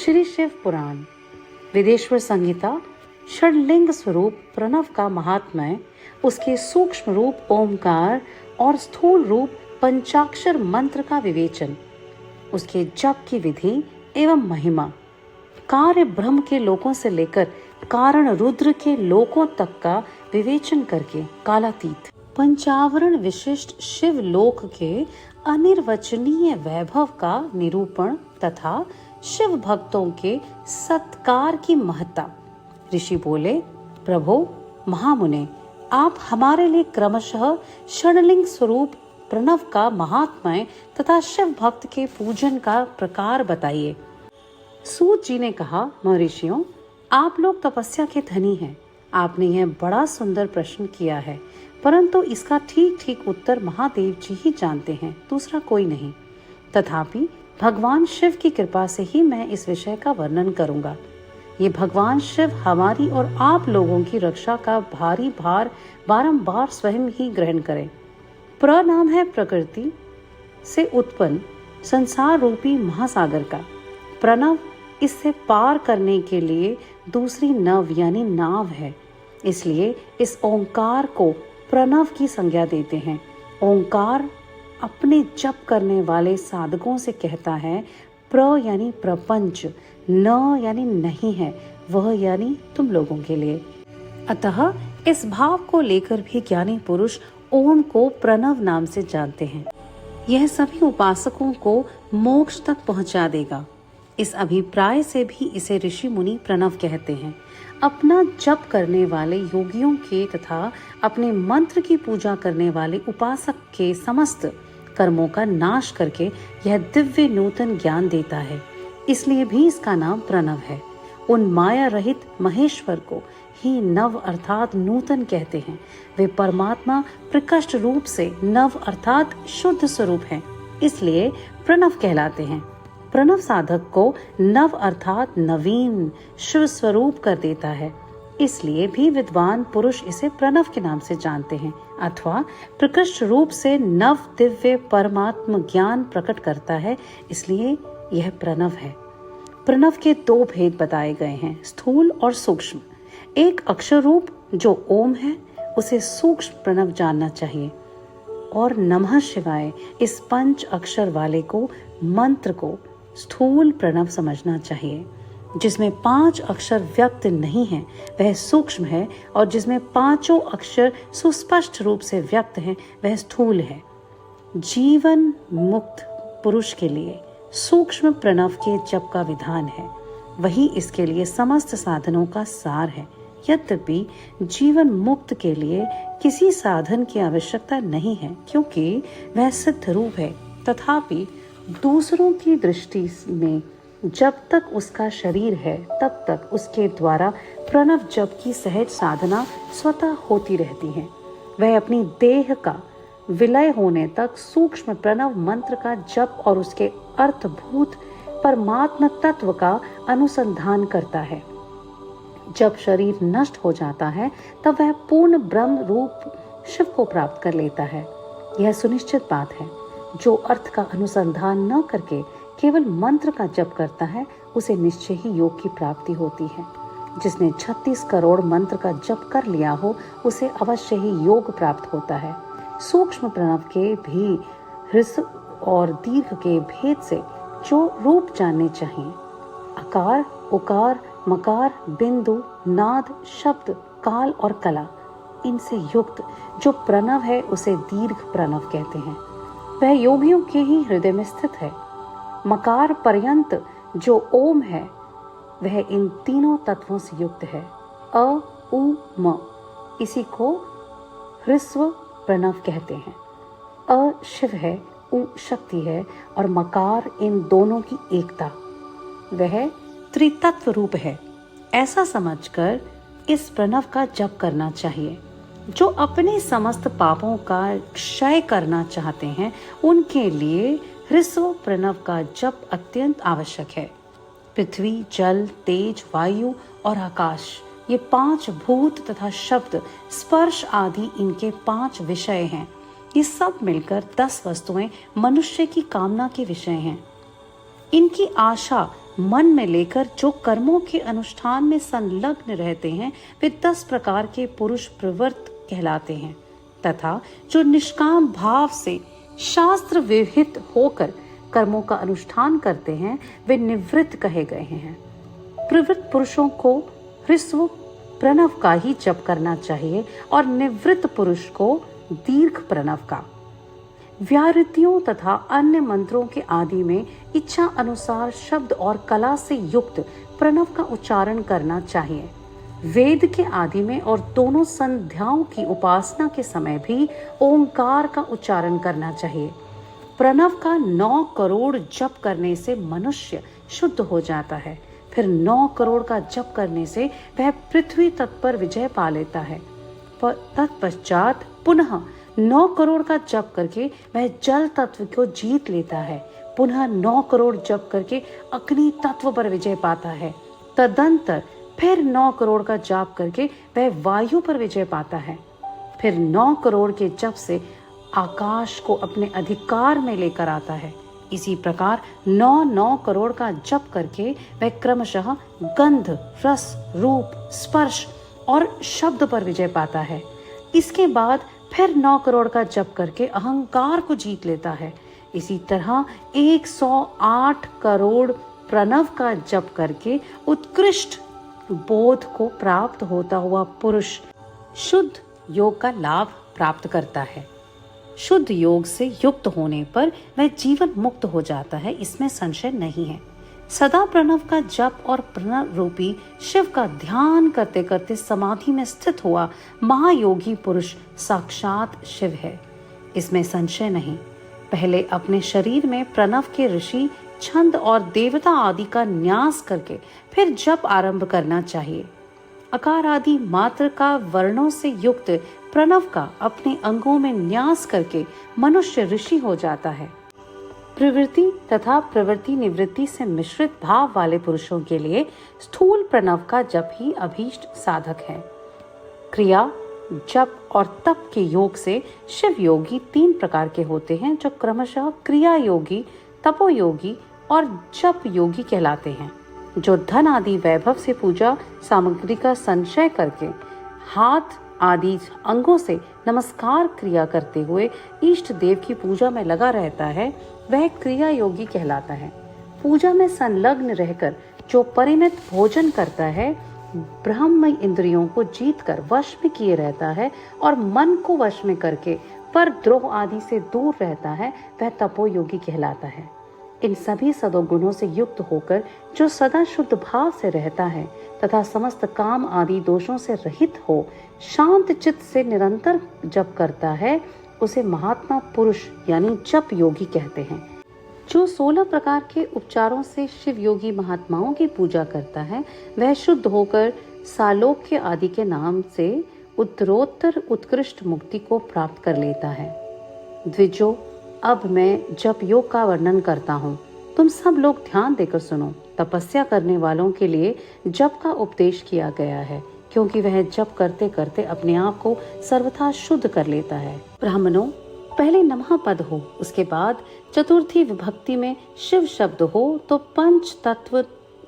श्री शिव पुराण, वेदेश्वर संहिता, षडलिंग स्वरूप प्रणव का महात्म्य, उसके सूक्ष्म रूप ओमकार और स्थूल रूप पंचाक्षर मंत्र का विवेचन, उसके जप की विधि एवं महिमा, कार्य ब्रह्म के लोकों से लेकर कारण रुद्र के लोकों तक का विवेचन करके कालातीत पंचावरण विशिष्ट शिव लोक के अनिर्वचनीय वैभव का निरूपण तथा शिव भक्तों के सत्कार की महत्ता। ऋषि बोले, प्रभो महामुने, आप हमारे लिए क्रमशः षडलिंग स्वरूप प्रणव का महात्म्य तथा शिव भक्त के पूजन का प्रकार बताइए। सूत जी ने कहा, महर्षियों, आप लोग तपस्या के धनी हैं। आपने यह बड़ा सुंदर प्रश्न किया है, परंतु इसका ठीक ठीक उत्तर महादेव जी ही जानते हैं, दूसरा कोई नहीं। तथापि भगवान शिव की कृपा से ही मैं इस विषय का वर्णन करूंगा। ये भगवान शिव हमारी और आप लोगों की रक्षा का भारी भार बारंबार स्वयं ही ग्रहण करें। प्र नाम है प्रकृति से उत्पन्न संसार रूपी महासागर का। प्रणव इससे पार करने के लिए दूसरी नव यानी नाव है, इसलिए इस ओंकार को प्रणव की संज्ञा देते हैं। ओंकार अपने जप करने वाले साधकों से कहता है, प्र यानी प्रपंच, न यानी नहीं है, वह यानी तुम लोगों के लिए। अतः इस भाव को लेकर भी ज्ञानी पुरुष ओम को प्रणव नाम से जानते हैं। यह सभी उपासकों को मोक्ष तक पहुंचा देगा। इस अभिप्राय से भी इसे ऋषि मुनि प्रणव कहते हैं। अपना जप करने वाले योगियों के तथा अपने मंत्र की पूजा करने वाले उपासक के समस्त कर्मों का नाश करके यह दिव्य नूतन ज्ञान देता है, इसलिए भी इसका नाम प्रणव है। उन माया रहित महेश्वर को ही नव अर्थात नूतन कहते हैं। वे परमात्मा प्रकृष्ट रूप से नव अर्थात शुद्ध स्वरूप हैं, इसलिए प्रणव कहलाते हैं। प्रणव साधक को नव अर्थात नवीन शिव स्वरूप कर देता है, इसलिए भी विद्वान पुरुष इसे प्रणव के नाम से जानते हैं, अथवा प्रकृष्ट रूप से नव दिव्य परमात्म ज्ञान प्रकट करता है, इसलिए यह प्रणव है। प्रणव के दो भेद बताए गए हैं, स्थूल और सूक्ष्म। एक अक्षर रूप जो ओम है, उसे सूक्ष्म प्रणव जानना चाहिए, और नमः शिवाय इस पंच अक्षर वाले को मंत्र को स्थूल प्रणव समझना चाहिए। जिसमें 5 अक्षर व्यक्त नहीं है वह सूक्ष्म है, और जिसमें 5 अक्षर सुस्पष्ट रूप से व्यक्त हैं वह स्थूल है। जीवन मुक्त पुरुष के लिए सूक्ष्म प्रणव के जप का विधान है, वही इसके लिए समस्त साधनों का सार है। यद्यपि जीवन मुक्त के लिए किसी साधन की आवश्यकता नहीं है, क्योंकि वह सिद्ध रूप है। तथापि दूसरों की दृष्टि में जब तक उसका शरीर है तब तक उसके द्वारा प्रणव जप की सहज साधना स्वतः होती रहती है। वह अपनी देह का विलय होने तक सूक्ष्म प्रणव मंत्र का जप और उसके अर्थभूत परमात्म तत्व का अनुसंधान करता है। जब शरीर नष्ट हो जाता है तब वह पूर्ण ब्रह्म रूप शिव को प्राप्त कर लेता है। यह सुनिश्चित बात है। जो अर्थ का अनुसंधान न करके केवल मंत्र का जप करता है, उसे निश्चय ही योग की प्राप्ति होती है। जिसने 36 करोड़ मंत्र का जप कर लिया हो, उसे अवश्य ही योग प्राप्त होता है। सूक्ष्म प्रणव के भी ह्रस्व और दीर्घ के भेद से जो रूप जानने चाहिए, आकार, उकार, मकार, बिंदु, नाद, शब्द, काल और कला, इनसे युक्त जो प्रणव है उसे दीर्घ प्रणव कहते हैं। वह योगियों के ही हृदय में स्थित है। मकार पर्यंत जो ओम है वह इन तीनों तत्वों से युक्त है। अ, उ, म, इसी को ह्रस्व प्रणव कहते हैं। अ शिव है, उ शक्ति है, और मकार इन दोनों की एकता, वह त्रितत्व रूप है। ऐसा समझकर इस प्रणव का जप करना चाहिए। जो अपने समस्त पापों का क्षय करना चाहते हैं, उनके लिए ह्रस्व प्रणव का जप अत्यंत आवश्यक है। पृथ्वी, जल, तेज, वायु और आकाश, ये 5 भूत तथा शब्द, स्पर्श आदि इनके 5 विषय हैं। ये सब मिलकर 10 वस्तुएं मनुष्य की कामना के विषय हैं। इनकी आशा मन में लेकर जो कर्मों के अनुष्ठान में संलग्न रहते हैं वे 10 प्रकार के पुरुष प्रवृत्त कहलाते हैं, तथा जो निष्काम भाव से शास्त्र विहित होकर कर्मों का अनुष्ठान करते हैं वे निवृत्त कहे गए हैं। प्रवृत्त पुरुषों को ह्रस्व प्रणव का ही जप करना चाहिए और निवृत्त पुरुष को दीर्घ प्रणव का। व्याहृतियों तथा अन्य मंत्रों के आदि में इच्छा अनुसार शब्द और कला से युक्त प्रणव का उच्चारण करना चाहिए। वेद के आदि में और दोनों संध्याओं की उपासना के समय भी ओंकार का उच्चारण करना चाहिए। प्रणव का 9 करोड़ जप करने से मनुष्य शुद्ध हो जाता है। फिर 9 करोड़ का जप करने से वह पृथ्वी तत्व पर विजय पा लेता है। तत्पश्चात पुनः 9 करोड़ का जप करके वह जल तत्व को जीत लेता है। पुनः 9 करोड़ जप करके अग्नि तत्व पर विजय पाता है। तदंतर फिर 9 करोड़ का जाप करके वह वायु पर विजय पाता है। फिर 9 करोड़ के जप से आकाश को अपने अधिकार में लेकर आता है। इसी प्रकार 9 करोड़ का जप करके वह क्रमशः गंध, रस, रूप, स्पर्श और शब्द पर विजय पाता है। इसके बाद फिर 9 करोड़ का जप करके अहंकार को जीत लेता है। इसी तरह 108 करोड़ प्रणव का जप करके उत्कृष्ट बोध को प्राप्त होता हुआ पुरुष शुद्ध योग का लाभ प्राप्त करता है। शुद्ध योग से युक्त होने पर वह जीवन मुक्त हो जाता है, इसमें संशय नहीं है। सदा प्रणव का जप और प्रणव रूपी शिव का ध्यान करते करते समाधि में स्थित हुआ महायोगी पुरुष साक्षात शिव है, इसमें संशय नहीं। पहले अपने शरीर में प्रणव के ऋषि, छंद और देवता आदि का न्यास करके फिर जप आरंभ करना चाहिए। अकार आदि मात्र का वर्णों से युक्त प्रणव का अपने अंगों में न्यास करके मनुष्य ऋषि हो जाता है। प्रवृत्ति तथा प्रवृत्ति निवृत्ति से मिश्रित भाव वाले पुरुषों के लिए स्थूल प्रणव का जप ही अभीष्ट साधक है। क्रिया, जप और तप के योग से शिव योगी 3 प्रकार के होते हैं, जो क्रमशः क्रिया योगी, तपो योगी और जप योगी कहलाते हैं। जो धन आदि वैभव से पूजा सामग्री का संचय करके हाथ आदि अंगों से नमस्कार क्रिया करते हुए इष्ट देव की पूजा में लगा रहता है, वह क्रिया योगी कहलाता है। पूजा में संलग्न रहकर जो परिमित भोजन करता है, ब्रह्म इंद्रियों को जीतकर वश में किए रहता है और मन को वश में करके पर द्रोह आदि से दूर रहता है, वह तपो योगी कहलाता है। इन सभी सदोगुणों से युक्त होकर जो सदा शुद्ध भाव से रहता है तथा समस्त काम आदि दोषों से रहित हो शांत चित्त से निरंतर जप करता है, उसे महात्मा पुरुष यानी जप योगी कहते हैं। जो 16 प्रकार के उपचारों से शिव योगी महात्माओं की पूजा करता है, वह शुद्ध होकर सालोक्य आदि के नाम से उत्तरोत्तर उत्कृष्ट मुक्ति को प्राप्त कर लेता है। द्विजो, अब मैं जप योग का वर्णन करता हूँ, तुम सब लोग ध्यान देकर सुनो। तपस्या करने वालों के लिए जप का उपदेश किया गया है, क्योंकि वह जप करते करते अपने आप को सर्वथा शुद्ध कर लेता है। ब्राह्मणों, पहले नमः पद हो, उसके बाद चतुर्थी विभक्ति में शिव शब्द हो तो पंच तत्व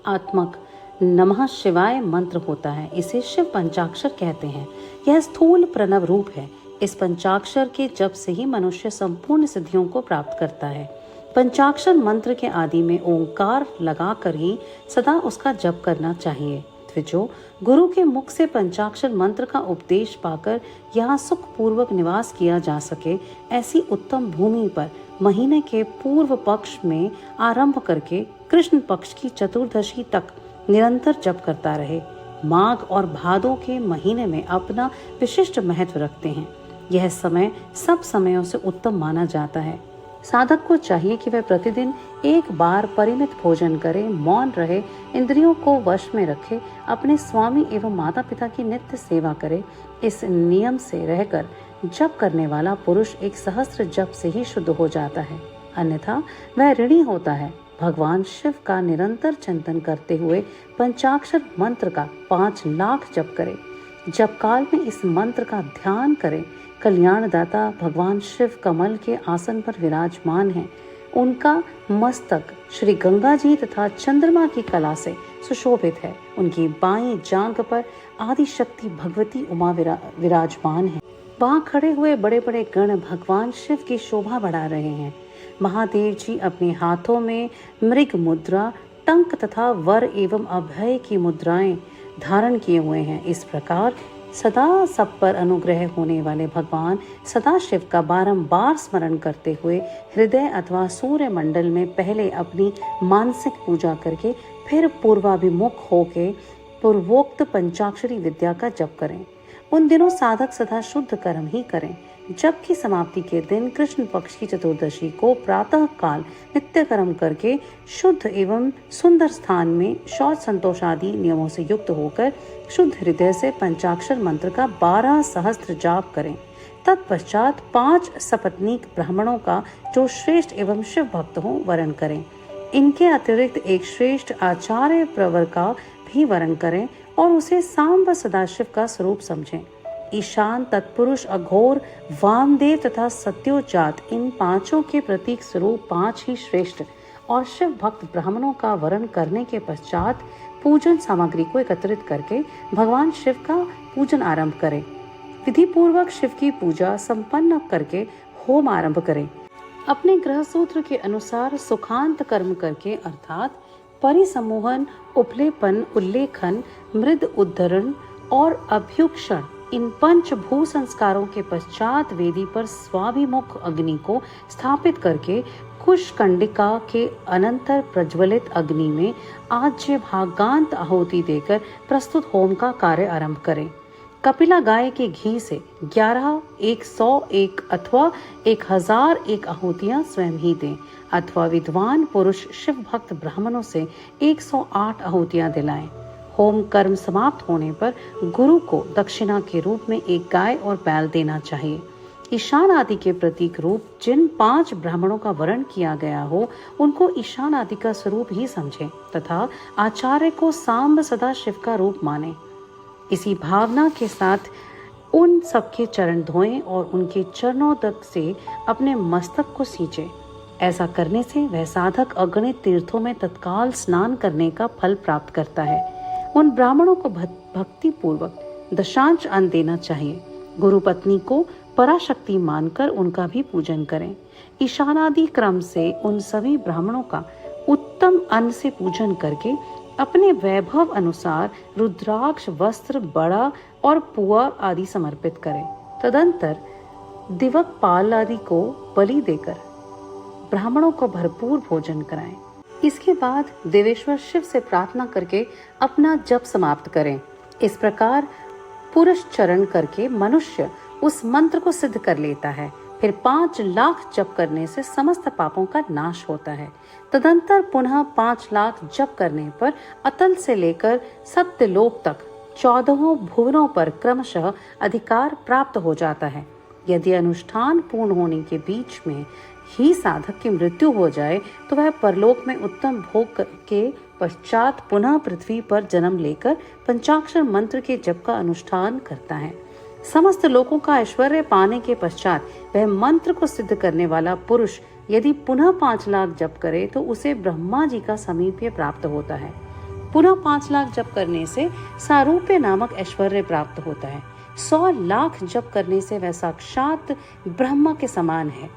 आत्मक नमः शिवाय मंत्र होता है। इसे शिव पंचाक्षर कहते हैं। यह स्थूल प्रणव रूप है। इस पंचाक्षर के जप से ही मनुष्य संपूर्ण सिद्धियों को प्राप्त करता है। पंचाक्षर मंत्र के आदि में ओंकार लगाकर ही सदा उसका जप करना चाहिए। द्विजो, गुरु के मुख से पंचाक्षर मंत्र का उपदेश पाकर यहाँ सुख पूर्वक निवास किया जा सके, ऐसी उत्तम भूमि पर महीने के पूर्व पक्ष में आरंभ करके कृष्ण पक्ष की चतुर्दशी तक निरंतर जप करता रहे। माघ और भादों के महीने में अपना विशिष्ट महत्व रखते हैं। यह समय सब समयों से उत्तम माना जाता है। साधक को चाहिए कि वह प्रतिदिन एक बार परिमित भोजन करे, मौन रहे, इंद्रियों को वश में रखे, अपने स्वामी एवं माता पिता की नित्य सेवा करे। इस नियम से रहकर जप करने वाला पुरुष एक सहस्त्र जप से ही शुद्ध हो जाता है, अन्यथा वह ऋणी होता है। भगवान शिव का निरंतर चिंतन करते हुए पंचाक्षर मंत्र का 5 लाख जप करे। जप काल में इस मंत्र का ध्यान करें। कल्याणदाता भगवान शिव कमल के आसन पर विराजमान हैं। उनका मस्तक श्री गंगा जी तथा चंद्रमा की कला से सुशोभित है। उनकी बाईं जांघ पर आदि शक्ति भगवती उमा विराजमान है। वहां खड़े हुए बड़े बड़े गण भगवान शिव की शोभा बढ़ा रहे हैं। महादेव जी अपने हाथों में मृग मुद्रा, टंक तथा वर एवं अभय की मुद्राएं धारण किए हुए हैं। इस प्रकार सदा सब पर अनुग्रह होने वाले भगवान सदाशिव का बारंबार स्मरण करते हुए हृदय अथवा सूर्य मंडल में पहले अपनी मानसिक पूजा करके फिर पूर्वाभिमुख होके पूर्वोक्त पंचाक्षरी विद्या का जप करें। उन दिनों साधक सदा शुद्ध कर्म ही करें, जबकि समाप्ति के दिन कृष्ण पक्ष की चतुर्दशी को प्रातः काल नित्य कर्म करके शुद्ध एवं सुंदर स्थान में शौच संतोष आदि नियमों से युक्त होकर शुद्ध हृदय से पंचाक्षर मंत्र का 12 सहस्त्र जाप करें। तत्पश्चात 5 सपत्नीक ब्राह्मणों का जो श्रेष्ठ एवं शिव भक्त हो वरण करें। इनके अतिरिक्त एक श्रेष्ठ आचार्य प्रवर का भी वरण करें और उसे सांब सदाशिव का स्वरूप समझें। ईशान, तत्पुरुष, अघोर, वामदेव तथा सत्योजात इन 5 के प्रतीक स्वरूप 5 ही श्रेष्ठ और शिव भक्त ब्राह्मणों का वरण करने के पश्चात पूजन सामग्री को एकत्रित करके भगवान शिव का पूजन आरंभ करें। विधि पूर्वक शिव की पूजा संपन्न करके होम आरंभ करें। अपने ग्रह सूत्र के अनुसार सुखांत कर्म करके अर्थात परिसमूहन, उपलेपन, उल्लेखन, मृद उद्धरण और अभ्युक्षण इन 5 भू संस्कारों के पश्चात वेदी पर स्वाभिमुख अग्नि को स्थापित करके कुश कंडिका के अनंतर प्रज्वलित अग्नि में आज्य भागांत आहुति देकर प्रस्तुत होम का कार्य आरंभ करें। कपिला गाय के घी से 11, 101 अथवा 1001 आहुतियां स्वयं ही दें अथवा विद्वान पुरुष शिव भक्त ब्राह्मणों से 108 आहुतियां दिलाएं। होम कर्म समाप्त होने पर गुरु को दक्षिणा के रूप में एक गाय और बैल देना चाहिए। ईशान आदि के प्रतीक रूप जिन 5 ब्राह्मणों का वरण किया गया हो उनको ईशान आदि का स्वरूप ही समझें तथा आचार्य को सांब सदा शिव का रूप माने। इसी भावना के साथ उन सबके चरण धोएं और उनके चरणों तक से अपने मस्तक को सींचें। ऐसा करने से वह साधक अगणित तीर्थों में तत्काल स्नान करने का फल प्राप्त करता है। उन ब्राह्मणों को भक्ति पूर्वक दशांश अन्न देना चाहिए। गुरु पत्नी को पराशक्ति मानकर उनका भी पूजन करें। ईशानादि क्रम से उन सभी ब्राह्मणों का उत्तम अन्न से पूजन करके अपने वैभव अनुसार रुद्राक्ष, वस्त्र, बड़ा और पुआ आदि समर्पित करें। तदंतर दिवक पाल आदि को बलि देकर ब्राह्मणों को भरपूर भोजन कराएं। इसके बाद देवेश्वर शिव से प्रार्थना करके अपना जप समाप्त करें। इस प्रकार पुरुष चरण करके मनुष्य उस मंत्र को सिद्ध कर लेता है। फिर 5 लाख जप करने से समस्त पापों का नाश होता है। तदंतर पुनः 5 लाख जप करने पर अतल से लेकर सत्यलोक तक 14 भुवनों पर क्रमशः अधिकार प्राप्त हो जाता है। यदि अनुष्ठान पूर्ण होने के बीच में ही साधक की मृत्यु हो जाए तो वह परलोक में उत्तम भोग के पश्चात पुनः पृथ्वी पर जन्म लेकर पंचाक्षर मंत्र के जप का अनुष्ठान करता है। समस्त लोकों का ऐश्वर्य पाने के पश्चात वह मंत्र को सिद्ध करने वाला पुरुष यदि पुनः 5 लाख जप करे तो उसे ब्रह्मा जी का समीप्य प्राप्त होता है। पुनः 5 लाख जप करने से सारूप्य नामक ऐश्वर्य प्राप्त होता है। 100 लाख जप करने से वह साक्षात ब्रह्मा के समान है।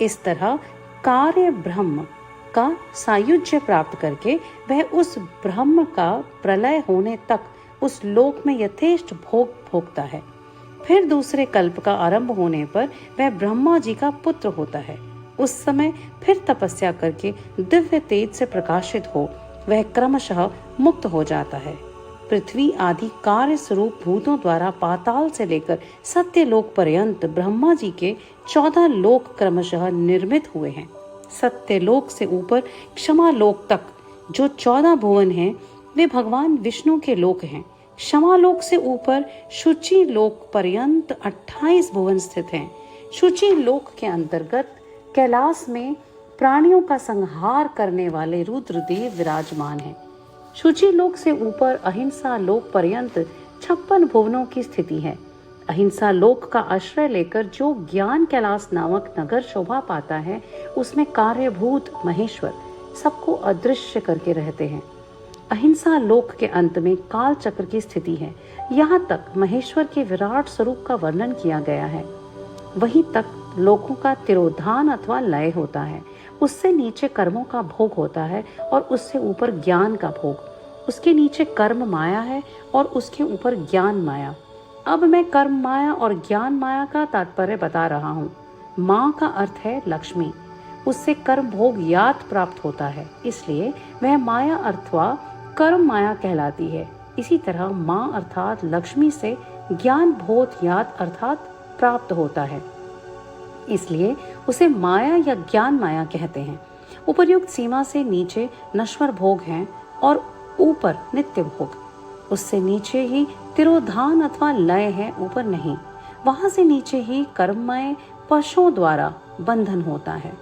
इस तरह कार्य ब्रह्म का सायुज्य प्राप्त करके वह उस ब्रह्म का प्रलय होने तक उस लोक में यथेष्ट भोग भोगता है। फिर दूसरे कल्प का आरंभ होने पर वह ब्रह्मा जी का पुत्र होता है। उस समय फिर तपस्या करके दिव्य तेज से प्रकाशित हो वह क्रमशः मुक्त हो जाता है। पृथ्वी आदि कार्य स्वरूप भूतों द्वारा पाताल से लेकर सत्यलोक पर्यंत ब्रह्मा जी के 14 लोक क्रमशः निर्मित हुए हैं। सत्यलोक से ऊपर क्षमा लोक तक जो 14 भुवन हैं वे भगवान विष्णु के लोक हैं। क्षमा लोक से ऊपर शुचि लोक पर्यंत 28 भुवन स्थित हैं। शुचि लोक के अंतर्गत कैलाश में प्राणियों का संहार करने वाले रुद्रदेव विराजमान हैं। शुचि लोक से ऊपर अहिंसा लोक पर्यंत 56 भुवनों की स्थिति है। अहिंसा लोक का आश्रय लेकर जो ज्ञान कैलाश नामक नगर शोभा पाता है, उसमें कार्यभूत महेश्वर सबको अदृश्य करके रहते हैं। अहिंसा लोक के अंत में काल चक्र की स्थिति है। यहाँ तक महेश्वर के विराट स्वरूप का वर्णन किया गया है। वहीं तक लोकों का तिरोधान अथवा लय होता है। उससे नीचे कर्मों का भोग होता है और उससे ऊपर ज्ञान का भोग। उसके नीचे कर्म माया है और उसके ऊपर ज्ञान माया। अब मैं कर्म माया और ज्ञान माया का तात्पर्य बता रहा हूँ। माँ का अर्थ है लक्ष्मी। उससे कर्म भोग यात प्राप्त होता है, इसलिए वह माया अथवा कर्म माया कहलाती है। इसी तरह माँ अर्थात लक्ष्मी से ज्ञान भोग यात अर्थात प्राप्त होता है, इसलिए उसे माया या ज्ञान माया कहते हैं। उपर्युक्त सीमा से नीचे नश्वर भोग हैं और ऊपर नित्य भोग। उससे नीचे ही तिरोधान अथवा लय है, ऊपर नहीं। वहां से नीचे ही कर्ममय पशुओं द्वारा बंधन होता है।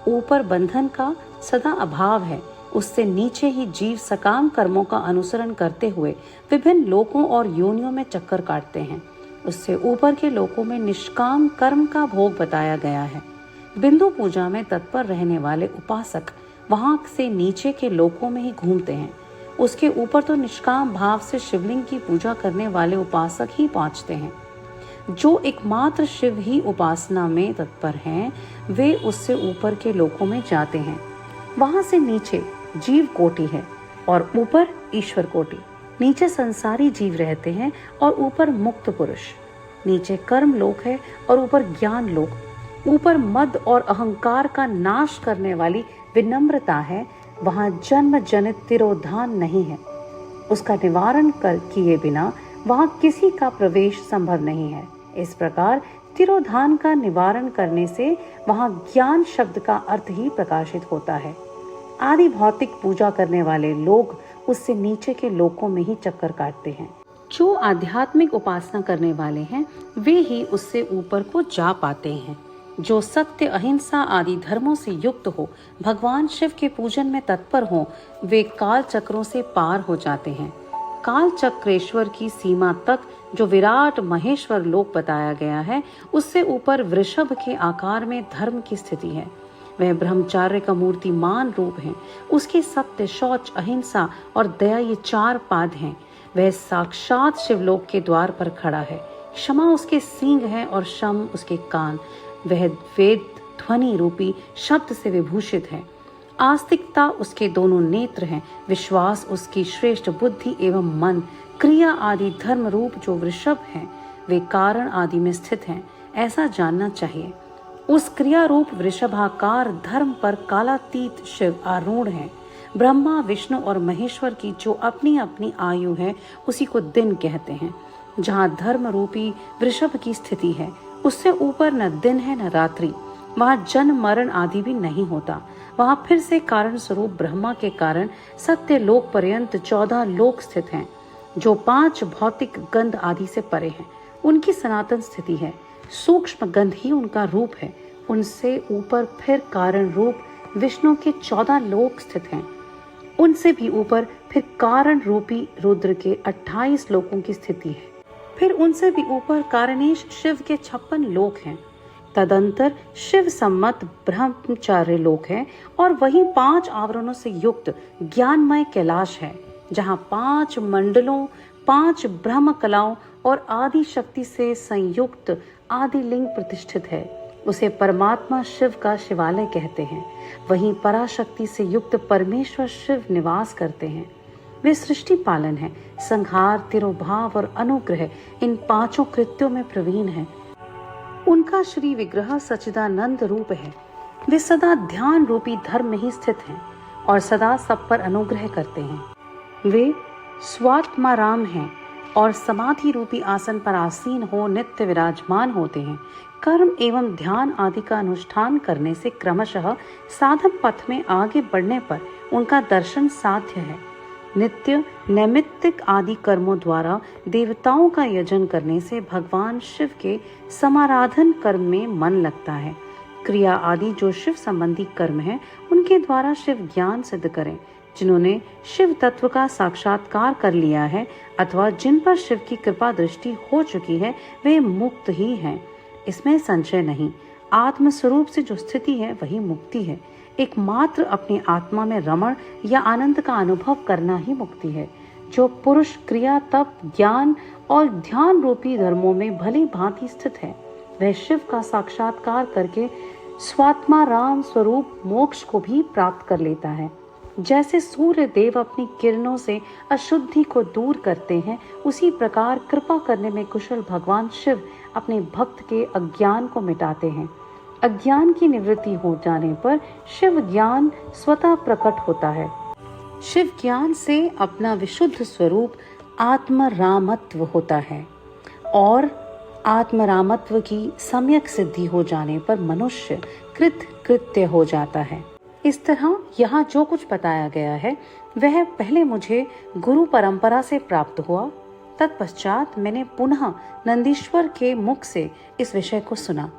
ऊपर बंधन का सदा अभाव है। उससे नीचे ही जीव सकाम कर्मों का अनुसरण करते हुए विभिन्न लोकों और योनियों में चक्कर काटते हैं। उससे ऊपर के लोकों में निष्काम कर्म का भोग बताया गया है। बिंदु पूजा में तत्पर रहने वाले उपासक वहां से नीचे के लोकों में ही घूमते हैं। उसके ऊपर तो निष्काम भाव से शिवलिंग की पूजा करने वाले उपासक ही पहुंचते हैं। जो एकमात्र शिव ही उपासना में तत्पर हैं, वे उससे ऊपर के लोकों में जाते हैं। वहां से नीचे जीव कोटि है और ऊपर ईश्वर कोटि। नीचे संसारी जीव रहते हैं और ऊपर मुक्त पुरुष। नीचे कर्म लोक है और ऊपर ज्ञान लोक। ऊपर मद और अहंकार का नाश करने वाली विनम्रता है। वहां जन्म जनित तिरोधान नहीं है। उसका निवारण किए बिना वहां किसी का प्रवेश संभव नहीं है। इस प्रकार तिरोधान का निवारण करने से वहां ज्ञान शब्द का अर्थ ही प्रकाशित होता है। आदि भौतिक पूजा करने वाले लोग उससे नीचे के लोकों में ही चक्कर काटते हैं। जो आध्यात्मिक उपासना करने वाले हैं, वे ही उससे ऊपर को जा पाते हैं। जो सत्य अहिंसा आदि धर्मों से युक्त हो, भगवान शिव के पूजन में तत्पर हो, वे काल चक्रों से पार हो जाते हैं। काल चक्रेश्वर की सीमा तक जो विराट महेश्वर लोक बताया गया है, उससे ऊपर वृषभ के आकार में धर्म की स्थिति है। वह ब्रह्मचार्य का मूर्तिमान रूप है। उसके सत्य, शौच, अहिंसा और दया ये 4 पाद हैं। वह साक्षात शिवलोक के द्वार पर खड़ा है। क्षमा उसके सींग है और शम उसके कान। वह वेद ध्वनि रूपी शब्द से विभूषित है। आस्तिकता उसके दोनों नेत्र हैं। विश्वास उसकी श्रेष्ठ बुद्धि एवं मन। क्रिया आदि धर्म रूप जो वृषभ हैं, वे कारण आदि में स्थित हैं, ऐसा जानना चाहिए। उस क्रिया रूप वृषभाकार धर्म पर कालातीत शिव आरूढ़ हैं। ब्रह्मा, विष्णु और महेश्वर की जो अपनी अपनी आयु है, उसी को दिन कहते हैं। जहाँ धर्म रूपी वृषभ की स्थिति है, उससे ऊपर न दिन है न रात्रि। वहाँ जन्म मरण आदि भी नहीं होता। वहाँ फिर से कारण स्वरूप ब्रह्मा के कारण सत्य लोक पर्यंत 14 लोक स्थित हैं, जो 5 भौतिक गंध आदि से परे हैं। उनकी सनातन स्थिति है। सूक्ष्म गंध ही उनका रूप है। उनसे ऊपर फिर कारण रूप विष्णु के 14 लोक स्थित हैं। उनसे भी ऊपर फिर कारण रूपी रुद्र के 28 लोकों की स्थिति है। फिर उनसे भी ऊपर कारणेश शिव के 56 लोक हैं। तदंतर शिव सम्मत ब्रह्मचार्य लोक है और वहीं 5 आवरणों से युक्त ज्ञानमय कैलाश है, जहाँ 5 मंडलों, 5 ब्रह्म कलाओं और आदि शक्ति से संयुक्त आदि लिंग प्रतिष्ठित है। उसे परमात्मा शिव का शिवालय कहते हैं। वहीं पराशक्ति से युक्त परमेश्वर शिव निवास करते हैं। वे सृष्टि पालन है, संहार, तिरोभाव और अनुग्रह, इन 5 कृत्यों में प्रवीण है। उनका श्री विग्रह सच्चिदानंद रूप है। वे सदा ध्यान रूपी धर्म में ही स्थित हैं और सदा सब पर अनुग्रह करते हैं। वे स्वात्मा राम हैं और समाधि रूपी आसन पर आसीन हो नित्य विराजमान होते हैं। कर्म एवं ध्यान आदि का अनुष्ठान करने से क्रमशः साधन पथ में आगे बढ़ने पर उनका दर्शन साध्य है। नित्य नैमित्तिक आदि कर्मों द्वारा देवताओं का यजन करने से भगवान शिव के समाराधन कर्म में मन लगता है। क्रिया आदि जो शिव संबंधी कर्म हैं, उनके द्वारा शिव ज्ञान सिद्ध करें। जिन्होंने शिव तत्व का साक्षात्कार कर लिया है अथवा जिन पर शिव की कृपा दृष्टि हो चुकी है, वे मुक्त ही हैं। इसमें संशय नहीं। आत्म स्वरूप से जो स्थिति है वही मुक्ति है। एकमात्र अपनी आत्मा में रमण या आनंद का अनुभव करना ही मुक्ति है। जो पुरुष क्रिया, तप, ज्ञान और ध्यान रूपी धर्मों में भली भांति स्थित है, वह शिव का साक्षात्कार करके स्वात्मा राम स्वरूप मोक्ष को भी प्राप्त कर लेता है। जैसे सूर्य देव अपनी किरणों से अशुद्धि को दूर करते हैं, उसी प्रकार कृपा करने में कुशल भगवान शिव अपने भक्त के अज्ञान को मिटाते हैं। अज्ञान की निवृत्ति हो जाने पर शिव ज्ञान स्वतः प्रकट होता है। शिव ज्ञान से अपना विशुद्ध स्वरूप आत्मरामत्व होता है और आत्मरामत्व की सम्यक सिद्धि हो जाने पर मनुष्य कृत्य हो जाता है। इस तरह यहाँ जो कुछ बताया गया है वह पहले मुझे गुरु परंपरा से प्राप्त हुआ। तत्पश्चात मैंने पुनः नंदीश्वर के मुख से इस विषय को सुना।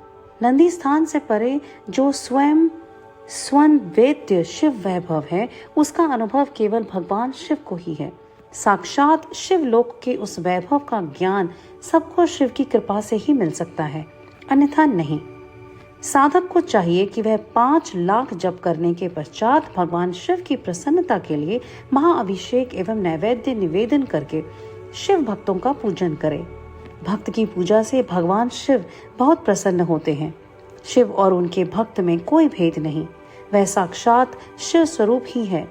नंदी स्थान से परे जो स्वयं वेद्य शिव वैभव है, उसका अनुभव केवल भगवान शिव को ही है। साक्षात शिव लोक के उस वैभव का ज्ञान सबको शिव की कृपा से ही मिल सकता है, अन्यथा नहीं। साधक को चाहिए कि वह 5 लाख जप करने के पश्चात भगवान शिव की प्रसन्नता के लिए महाअभिषेक एवं नैवेद्य निवेदन करके शिव भक्तों का पूजन करे। भक्त की पूजा से भगवान शिव बहुत प्रसन्न होते हैं। शिव और उनके भक्त में कोई भेद नहीं, वह साक्षात शिव स्वरूप ही है।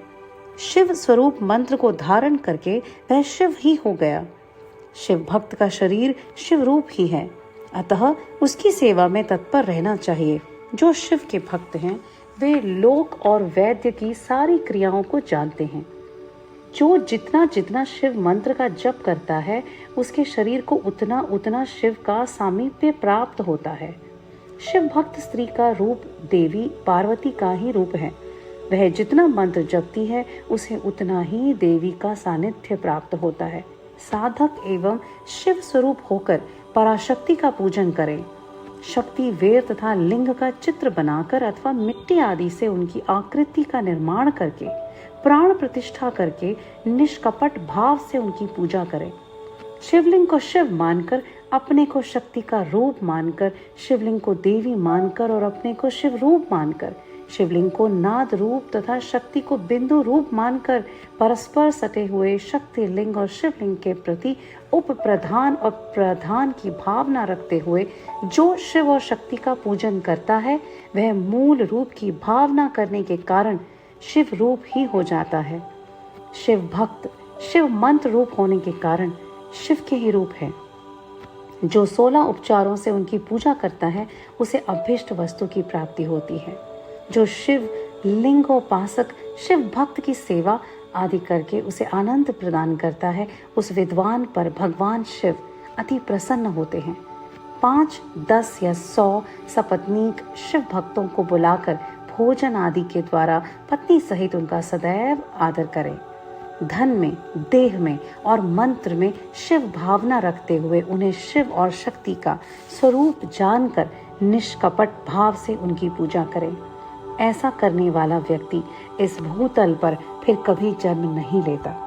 शिव स्वरूप मंत्र को धारण करके वह शिव ही हो गया। शिव भक्त का शरीर शिव रूप ही है, अतः उसकी सेवा में तत्पर रहना चाहिए। जो शिव के भक्त हैं वे लोक और वैद्य की सारी क्रियाओं को जानते हैं। जो जितना शिव मंत्र का जप करता है, उसके शरीर को उतना शिव का सामीप्य प्राप्त होता है। शिव भक्त स्त्री का रूप देवी पार्वती का ही रूप है। वह जितना मंत्र जपती है उसे उतना ही देवी का सानिध्य प्राप्त होता है। साधक एवं शिव स्वरूप होकर पराशक्ति का पूजन करें। शक्ति वेर तथा लिंग का चित्र बनाकर अथवा मिट्टी आदि से उनकी आकृति का निर्माण करके प्राण प्रतिष्ठा करके निष्कपट भाव से उनकी पूजा करें। शिवलिंग को शिव मानकर, अपने को शक्ति का रूप मानकर, शिवलिंग को देवी मानकर और अपने को शिव रूप मानकर, शिवलिंग को नाद रूप तथा शक्ति को बिंदु रूप मानकर परस्पर सटे हुए शक्ति लिंग और शिवलिंग के प्रति उप प्रधान और प्रधान की भावना रखते हुए जो शिव और शक्ति का पूजन करता है, वह मूल रूप की भावना करने के कारण शिव रूप ही हो जाता है। शिव भक्त शिव मंत्र रूप होने के कारण शिव के ही रूप है। जो 16 उपचारों से उनकी पूजा करता है, उसे अभीष्ट वस्तु की प्राप्ति होती है। जो शिव लिंगोपासक शिव भक्त की सेवा आदि करके उसे आनंद प्रदान करता है, उस विद्वान पर भगवान शिव अति प्रसन्न होते हैं। 5, 10 या 100 सपत्नीक शिव भक्तों को बुलाकर भोजन आदि के द्वारा पत्नी सहित उनका सदैव आदर करें। धन में, देह में और मंत्र में शिव भावना रखते हुए उन्हें शिव और शक्ति का स्वरूप जानकर निष्कपट भाव से उनकी पूजा करें। ऐसा करने वाला व्यक्ति इस भूतल पर फिर कभी जन्म नहीं लेता।